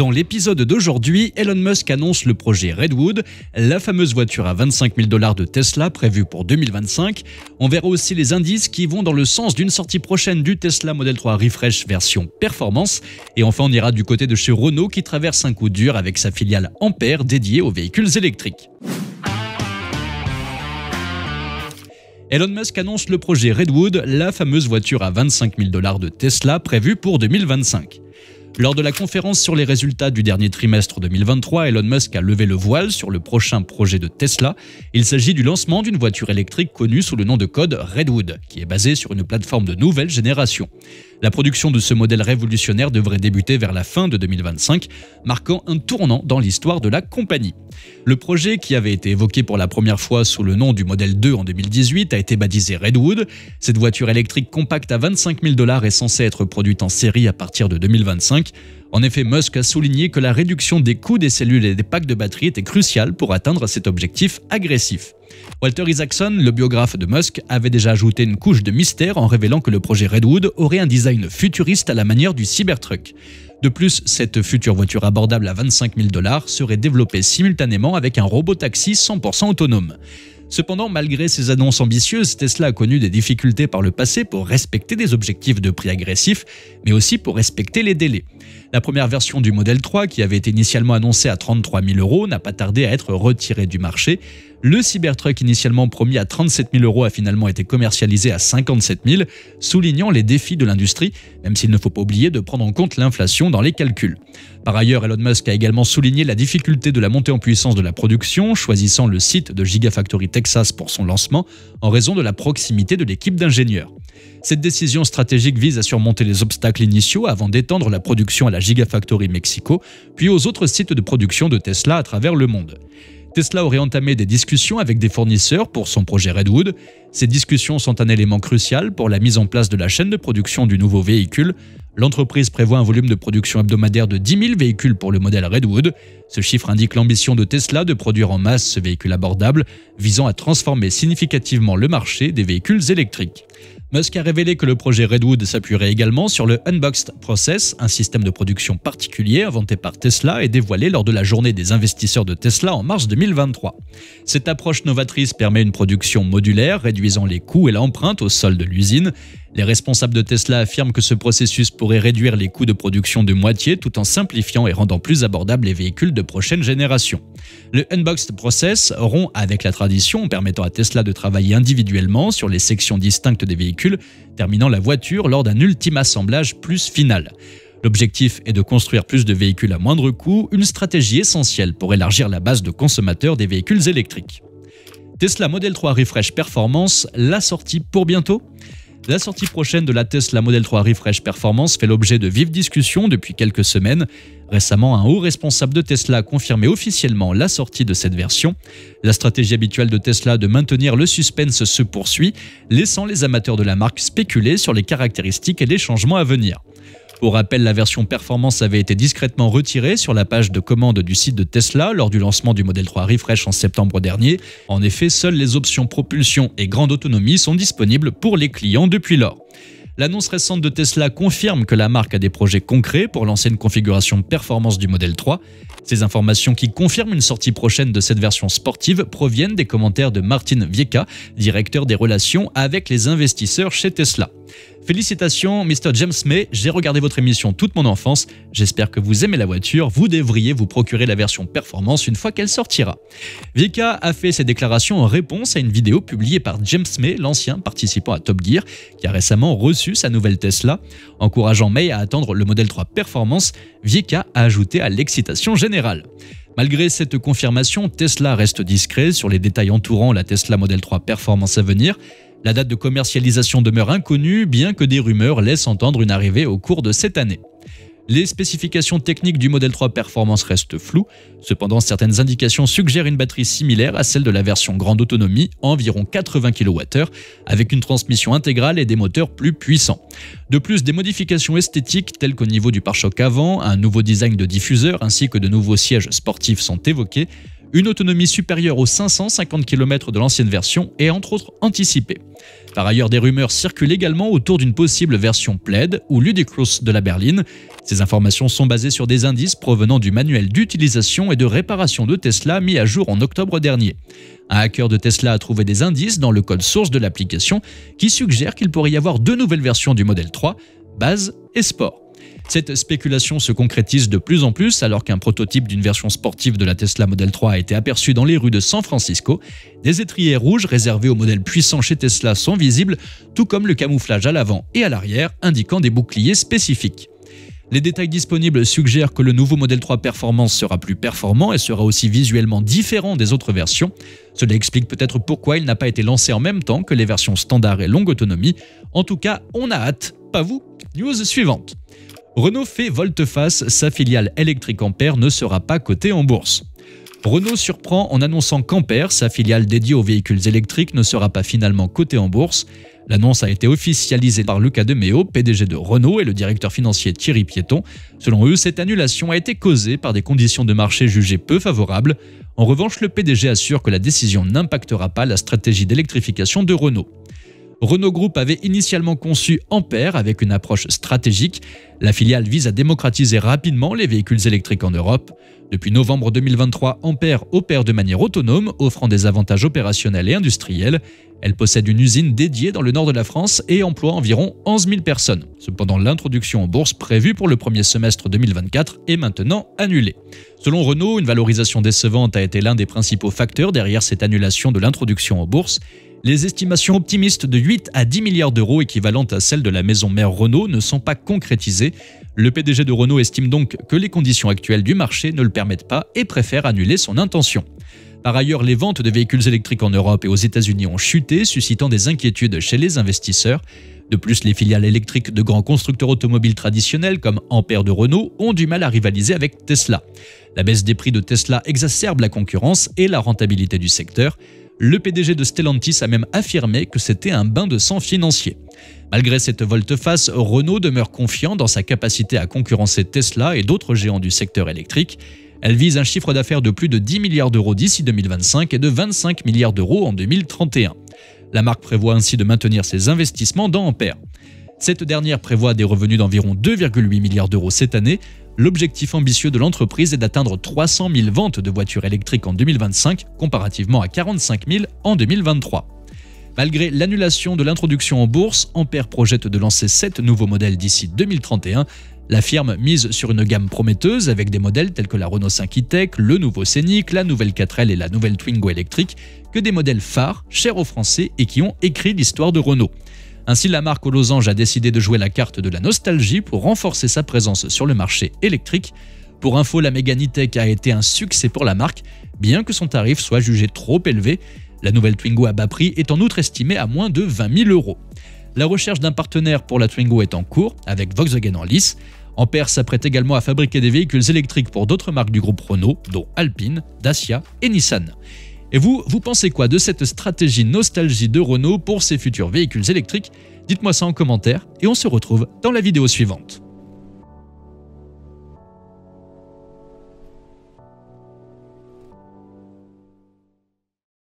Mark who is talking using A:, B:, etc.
A: Dans l'épisode d'aujourd'hui, Elon Musk annonce le projet Redwood, la fameuse voiture à 25 000 $ de Tesla prévue pour 2025. On verra aussi les indices qui vont dans le sens d'une sortie prochaine du Tesla Model 3 Refresh version performance. Et enfin, on ira du côté de chez Renault qui traverse un coup dur avec sa filiale Ampère dédiée aux véhicules électriques. Elon Musk annonce le projet Redwood, la fameuse voiture à 25 000 $ de Tesla prévue pour 2025. Lors de la conférence sur les résultats du dernier trimestre 2023, Elon Musk a levé le voile sur le prochain projet de Tesla. Il s'agit du lancement d'une voiture électrique connue sous le nom de code Redwood, qui est basée sur une plateforme de nouvelle génération. La production de ce modèle révolutionnaire devrait débuter vers la fin de 2025, marquant un tournant dans l'histoire de la compagnie. Le projet, qui avait été évoqué pour la première fois sous le nom du modèle 2 en 2018, a été baptisé Redwood. Cette voiture électrique compacte à 25 000 $ est censée être produite en série à partir de 2025. En effet, Musk a souligné que la réduction des coûts des cellules et des packs de batterie était cruciale pour atteindre cet objectif agressif. Walter Isaacson, le biographe de Musk, avait déjà ajouté une couche de mystère en révélant que le projet Redwood aurait un design futuriste à la manière du Cybertruck. De plus, cette future voiture abordable à 25 000 $ serait développée simultanément avec un robot-taxi 100% autonome. Cependant, malgré ces annonces ambitieuses, Tesla a connu des difficultés par le passé pour respecter des objectifs de prix agressifs, mais aussi pour respecter les délais. La première version du Model 3, qui avait été initialement annoncée à 33 000 €, n'a pas tardé à être retirée du marché. Le Cybertruck, initialement promis à 37 000 €, a finalement été commercialisé à 57 000 €, soulignant les défis de l'industrie, même s'il ne faut pas oublier de prendre en compte l'inflation dans les calculs. Par ailleurs, Elon Musk a également souligné la difficulté de la montée en puissance de la production, choisissant le site de Gigafactory Texas pour son lancement, en raison de la proximité de l'équipe d'ingénieurs. Cette décision stratégique vise à surmonter les obstacles initiaux avant d'étendre la production à la Gigafactory Mexico, puis aux autres sites de production de Tesla à travers le monde. Tesla aurait entamé des discussions avec des fournisseurs pour son projet Redwood. Ces discussions sont un élément crucial pour la mise en place de la chaîne de production du nouveau véhicule. L'entreprise prévoit un volume de production hebdomadaire de 10 000 véhicules pour le modèle Redwood. Ce chiffre indique l'ambition de Tesla de produire en masse ce véhicule abordable, visant à transformer significativement le marché des véhicules électriques. Musk a révélé que le projet Redwood s'appuierait également sur le Unboxed Process, un système de production particulier inventé par Tesla et dévoilé lors de la journée des investisseurs de Tesla en mars 2023. Cette approche novatrice permet une production modulaire, réduisant les coûts et l'empreinte au sol de l'usine. Les responsables de Tesla affirment que ce processus pourrait réduire les coûts de production de moitié tout en simplifiant et rendant plus abordables les véhicules de prochaine génération. Le Unboxed Process rompt avec la tradition en permettant à Tesla de travailler individuellement sur les sections distinctes des véhicules, terminant la voiture lors d'un ultime assemblage plus final. L'objectif est de construire plus de véhicules à moindre coût, une stratégie essentielle pour élargir la base de consommateurs des véhicules électriques. Tesla Model 3 Refresh Performance, la sortie pour bientôt ? La sortie prochaine de la Tesla Model 3 Refresh Performance fait l'objet de vives discussions depuis quelques semaines. Récemment, un haut responsable de Tesla a confirmé officiellement la sortie de cette version. La stratégie habituelle de Tesla de maintenir le suspense se poursuit, laissant les amateurs de la marque spéculer sur les caractéristiques et les changements à venir. Pour rappel, la version performance avait été discrètement retirée sur la page de commande du site de Tesla lors du lancement du Model 3 Refresh en septembre dernier. En effet, seules les options propulsion et grande autonomie sont disponibles pour les clients depuis lors. L'annonce récente de Tesla confirme que la marque a des projets concrets pour lancer une configuration performance du Model 3. Ces informations qui confirment une sortie prochaine de cette version sportive proviennent des commentaires de Martin Viecha, directeur des relations avec les investisseurs chez Tesla. Félicitations, Mr. James May, j'ai regardé votre émission toute mon enfance. J'espère que vous aimez la voiture, vous devriez vous procurer la version performance une fois qu'elle sortira. Viecha a fait ses déclarations en réponse à une vidéo publiée par James May, l'ancien participant à Top Gear, qui a récemment reçu sa nouvelle Tesla. Encourageant May à attendre le Model 3 Performance, Viecha a ajouté à l'excitation générale. Malgré cette confirmation, Tesla reste discret sur les détails entourant la Tesla Model 3 Performance à venir. La date de commercialisation demeure inconnue, bien que des rumeurs laissent entendre une arrivée au cours de cette année. Les spécifications techniques du Model 3 Performance restent floues. Cependant, certaines indications suggèrent une batterie similaire à celle de la version grande autonomie, environ 80 kWh, avec une transmission intégrale et des moteurs plus puissants. De plus, des modifications esthétiques telles qu'au niveau du pare-choc avant, un nouveau design de diffuseur ainsi que de nouveaux sièges sportifs sont évoqués. Une autonomie supérieure aux 550 km de l'ancienne version est entre autres anticipée. Par ailleurs, des rumeurs circulent également autour d'une possible version Plaid ou Ludicrous de la berline. Ces informations sont basées sur des indices provenant du manuel d'utilisation et de réparation de Tesla mis à jour en octobre dernier. Un hacker de Tesla a trouvé des indices dans le code source de l'application qui suggèrent qu'il pourrait y avoir deux nouvelles versions du modèle 3, Base et Sport. Cette spéculation se concrétise de plus en plus alors qu'un prototype d'une version sportive de la Tesla Model 3 a été aperçu dans les rues de San Francisco. Des étriers rouges réservés aux modèles puissants chez Tesla sont visibles, tout comme le camouflage à l'avant et à l'arrière indiquant des boucliers spécifiques. Les détails disponibles suggèrent que le nouveau Model 3 Performance sera plus performant et sera aussi visuellement différent des autres versions. Cela explique peut-être pourquoi il n'a pas été lancé en même temps que les versions standard et longue autonomie. En tout cas, on a hâte, pas vous? News suivante. Renault fait volte-face, sa filiale électrique Ampère ne sera pas cotée en bourse. Renault surprend en annonçant qu'Ampère, sa filiale dédiée aux véhicules électriques, ne sera pas finalement cotée en bourse. L'annonce a été officialisée par Luca De Meo, PDG de Renault, et le directeur financier Thierry Piéton. Selon eux, cette annulation a été causée par des conditions de marché jugées peu favorables. En revanche, le PDG assure que la décision n'impactera pas la stratégie d'électrification de Renault. Renault Group avait initialement conçu Ampère avec une approche stratégique. La filiale vise à démocratiser rapidement les véhicules électriques en Europe. Depuis novembre 2023, Ampère opère de manière autonome, offrant des avantages opérationnels et industriels. Elle possède une usine dédiée dans le nord de la France et emploie environ 11 000 personnes. Cependant, l'introduction en bourse prévue pour le premier semestre 2024 est maintenant annulée. Selon Renault, une valorisation décevante a été l'un des principaux facteurs derrière cette annulation de l'introduction en bourse. Les estimations optimistes de 8 à 10 milliards d'euros équivalentes à celles de la maison mère Renault ne sont pas concrétisées. Le PDG de Renault estime donc que les conditions actuelles du marché ne le permettent pas et préfère annuler son intention. Par ailleurs, les ventes de véhicules électriques en Europe et aux États-Unis ont chuté, suscitant des inquiétudes chez les investisseurs. De plus, les filiales électriques de grands constructeurs automobiles traditionnels comme Ampère de Renault ont du mal à rivaliser avec Tesla. La baisse des prix de Tesla exacerbe la concurrence et la rentabilité du secteur. Le PDG de Stellantis a même affirmé que c'était un bain de sang financier. Malgré cette volte-face, Renault demeure confiant dans sa capacité à concurrencer Tesla et d'autres géants du secteur électrique. Elle vise un chiffre d'affaires de plus de 10 milliards d'euros d'ici 2025 et de 25 milliards d'euros en 2031. La marque prévoit ainsi de maintenir ses investissements dans Ampère. Cette dernière prévoit des revenus d'environ 2,8 milliards d'euros cette année. L'objectif ambitieux de l'entreprise est d'atteindre 300 000 ventes de voitures électriques en 2025, comparativement à 45 000 en 2023. Malgré l'annulation de l'introduction en bourse, Ampère projette de lancer 7 nouveaux modèles d'ici 2031. La firme mise sur une gamme prometteuse avec des modèles tels que la Renault 5 e-Tech, le nouveau Scénic, la nouvelle 4L et la nouvelle Twingo électrique, que des modèles phares, chers aux Français et qui ont écrit l'histoire de Renault. Ainsi, la marque aux losanges a décidé de jouer la carte de la nostalgie pour renforcer sa présence sur le marché électrique. Pour info, la Mégane e-Tech a été un succès pour la marque, bien que son tarif soit jugé trop élevé. La nouvelle Twingo à bas prix est en outre estimée à moins de 20 000 euros. La recherche d'un partenaire pour la Twingo est en cours, avec Volkswagen en lice. Ampère s'apprête également à fabriquer des véhicules électriques pour d'autres marques du groupe Renault, dont Alpine, Dacia et Nissan. Et vous pensez quoi de cette stratégie nostalgie de Renault pour ses futurs véhicules électriques? Dites-moi ça en commentaire et on se retrouve dans la vidéo suivante.